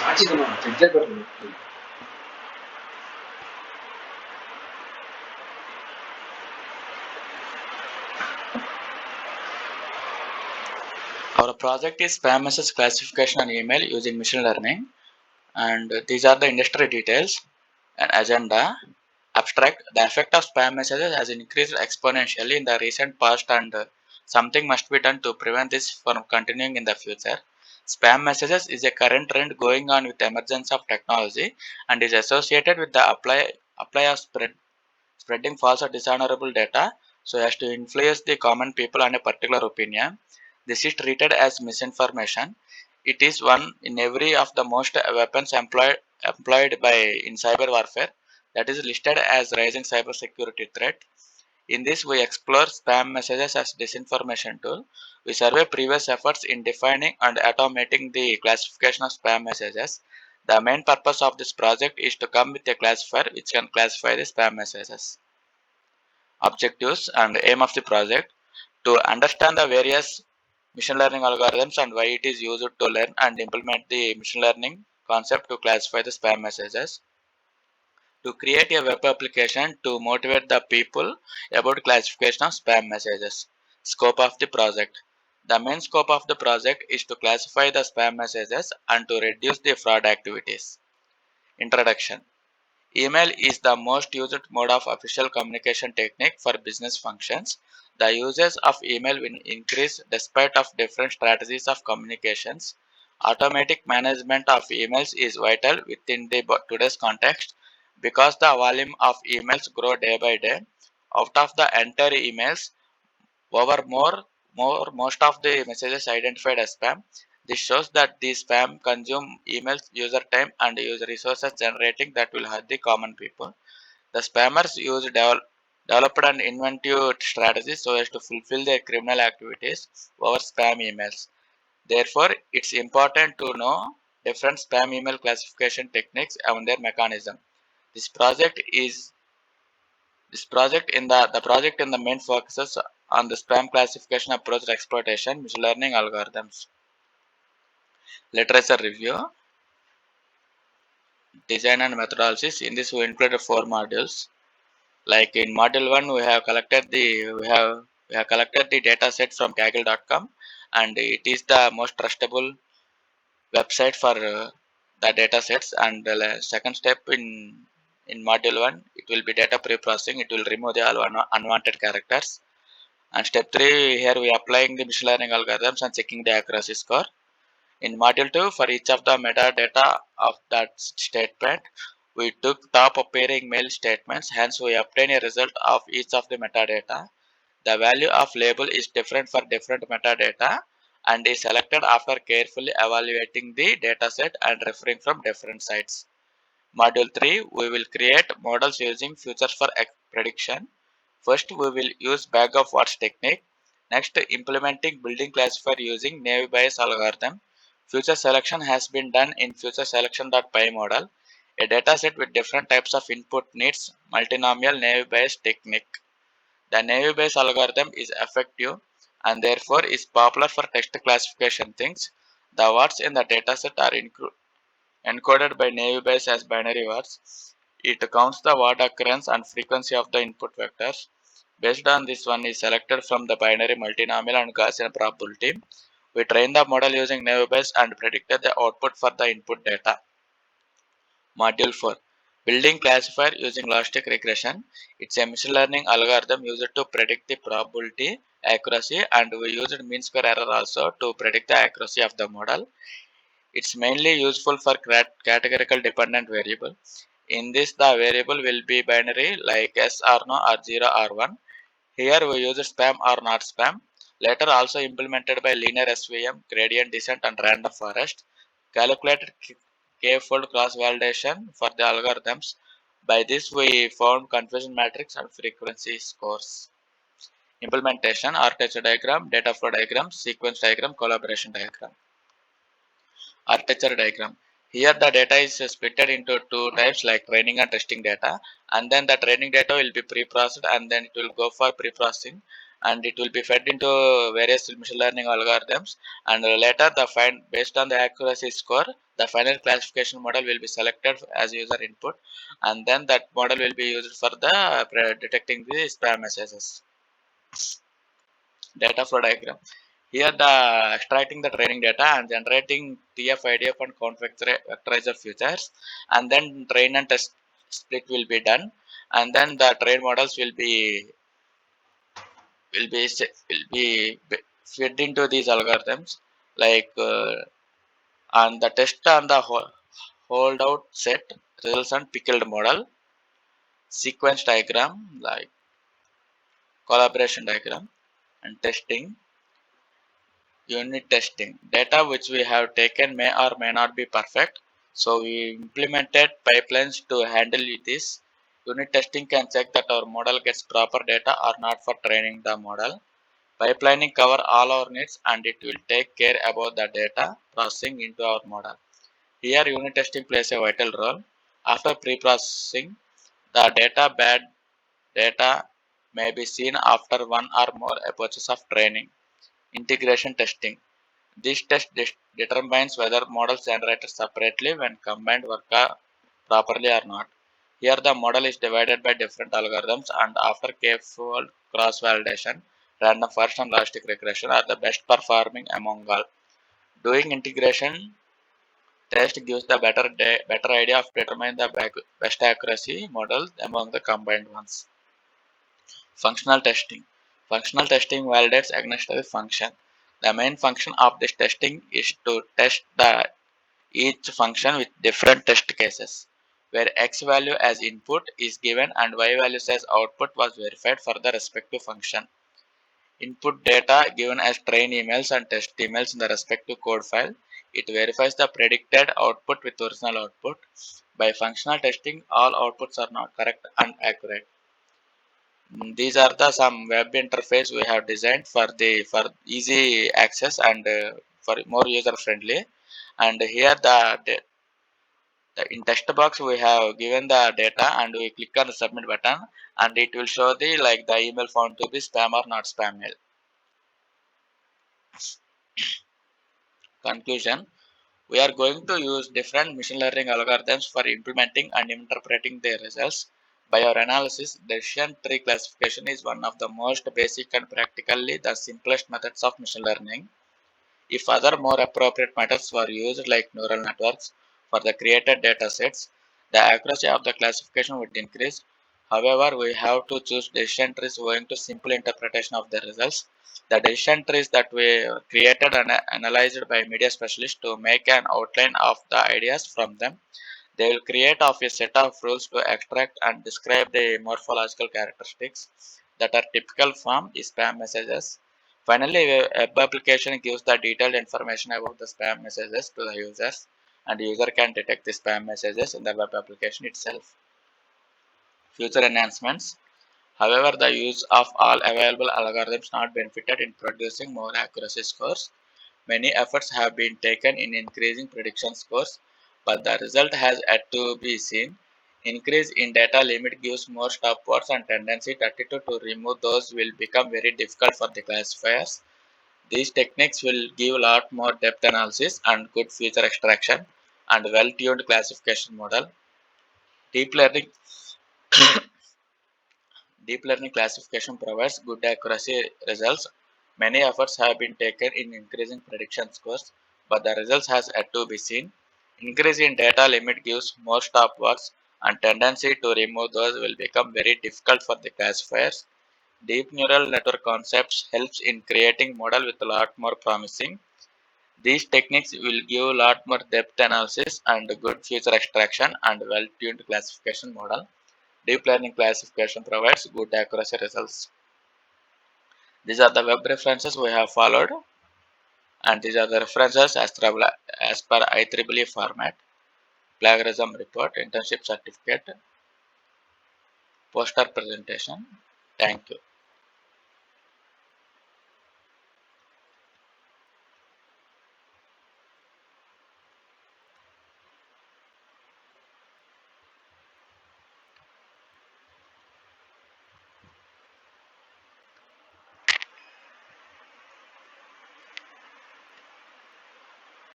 Our project is spam message classification on email using machine learning, and these are the industry details and agenda. Abstract: the effect of spam messages has increased exponentially in the recent past, and something must be done to prevent this from continuing in the future. Spam messages is a current trend going on with the emergence of technology and is associated with the apply of spreading false or dishonorable data so as to influence the common people on a particular opinion. This is treated as misinformation. It is one in every of the most weapons employed by in cyber warfare that is listed as rising cybersecurity threat. In this, we explore spam messages as disinformation tool. We survey previous efforts in defining and automating the classification of spam messages. The main purpose of this project is to come with a classifier which can classify the spam messages. Objectives and aim of the project: to understand the various machine learning algorithms and why it is used to learn and implement the machine learning concept to classify the spam messages, to create a web application to motivate the people about classification of spam messages. Scope of the project: the main scope of the project is to classify the spam messages and to reduce the fraud activities. Introduction: email is the most used mode of official communication technique for business functions. The usage of email will increase despite of different strategies of communications. Automatic management of emails is vital within the today's context because the volume of emails grow day by day. Out of the entire emails, over most of the messages identified as spam. This shows that the spam consume emails user time and use resources generating that will hurt the common people. The spammers use developed and inventive strategies so as to fulfill their criminal activities over spam emails. Therefore, it's important to know different spam email classification techniques and their mechanism. This project is the project in the main focuses on the spam classification approach exploitation, machine learning algorithms. Literature review, design and methodologies. In this, we included four modules. Like in module one, we have collected the data set from Kaggle.com, and it is the most trustable website for the data sets. And the second step in module one, it will be data pre-processing. It will remove the all unwanted characters. And step 3, here we are applying the machine learning algorithms and checking the accuracy score. In module 2, for each of the metadata of that statement, we took top appearing mail statements, hence we obtain a result of each of the metadata. The value of label is different for different metadata and is selected after carefully evaluating the dataset and referring from different sites. Module 3, we will create models using features for prediction. First, we will use bag of words technique. Next, implementing building classifier using naive Bayes algorithm. Future selection has been done in future selection.py model. A dataset with different types of input needs multinomial naive Bayes technique. The naive Bayes algorithm is effective and therefore is popular for text classification things. The words in the dataset are encoded by naive Bayes as binary words. It counts the word occurrence and frequency of the input vectors. Based on this, one is selected from the binary, multinomial, and Gaussian probability. We train the model using naive Bayes and predicted the output for the input data. Module 4, building classifier using logistic regression. It's a machine learning algorithm used to predict the probability accuracy, and we used mean square error also to predict the accuracy of the model. It's mainly useful for categorical dependent variable. In this, the variable will be binary like yes or no or 0 or 1. Here we use spam or not spam. Later also implemented by linear SVM, gradient descent and random forest. Calculated k-fold cross-validation for the algorithms. By this we found confusion matrix and frequency scores. Implementation: architecture diagram, data flow diagram, sequence diagram, collaboration diagram. Architecture diagram. Here the data is split into two types like training and testing data, and then the training data will be pre-processed and then it will go for pre-processing, and it will be fed into various machine learning algorithms, and later the find based on the accuracy score, the final classification model will be selected as user input, and then that model will be used for the detecting the spam messages. Data flow diagram. Here the extracting the training data and generating TF, IDF and count vectorizer features, and then train and test split will be done, and then the train models will be fed into these algorithms, like and the test on the holdout set results on pickled model, sequence diagram like collaboration diagram, and testing. Unit testing. Data which we have taken may or may not be perfect, so we implemented pipelines to handle this. Unit testing can check that our model gets proper data or not for training the model. Pipelining cover all our needs and it will take care about the data processing into our model. Here unit testing plays a vital role. After pre-processing, the bad data may be seen after one or more approaches of training. Integration testing. This test determines whether models generated separately when combined work properly or not. Here the model is divided by different algorithms and after careful cross-validation, random forest and logistic regression are the best performing among all. Doing integration test gives the better idea of determining the best accuracy models among the combined ones. Functional testing. Functional testing validates against the function. The main function of this testing is to test each function with different test cases, where x value as input is given and y value as output was verified for the respective function. Input data given as train emails and test emails in the respective code file. It verifies the predicted output with original output. By functional testing, all outputs are not correct and accurate. These are the some web interface we have designed for easy access and for more user friendly. And here in text box we have given the data and we click on the submit button and it will show the like the email found to be spam or not spam mail. Conclusion. We are going to use different machine learning algorithms for implementing and interpreting their results. By our analysis, decision tree classification is one of the most basic and practically the simplest methods of machine learning. If other more appropriate methods were used like neural networks for the created data sets, the accuracy of the classification would increase. However, we have to choose decision trees owing to simple interpretation of the results. The decision trees that we created and analyzed by media specialists to make an outline of the ideas from them. They will create of a set of rules to extract and describe the morphological characteristics that are typical from spam messages. Finally, a web application gives the detailed information about the spam messages to the users, and the user can detect the spam messages in the web application itself. Future enhancements. However, the use of all available algorithms not benefited in producing more accuracy scores. Many efforts have been taken in increasing prediction scores, but the result has yet to be seen. Increase in data limit gives more stopwords and tendency 32 to remove those will become very difficult for the classifiers. These techniques will give a lot more depth analysis and good feature extraction and well-tuned classification model. Deep learning Deep learning classification provides good accuracy results. Many efforts have been taken in increasing prediction scores, but the results has yet to be seen. Increase in data limit gives more stop words and tendency to remove those will become very difficult for the classifiers. Deep neural network concepts helps in creating model with a lot more promising. These techniques will give a lot more depth analysis and good feature extraction and well-tuned classification model. Deep learning classification provides good accuracy results. These are the web references we have followed, and these are the references as per IEEE format, plagiarism report, internship certificate, poster presentation. Thank you.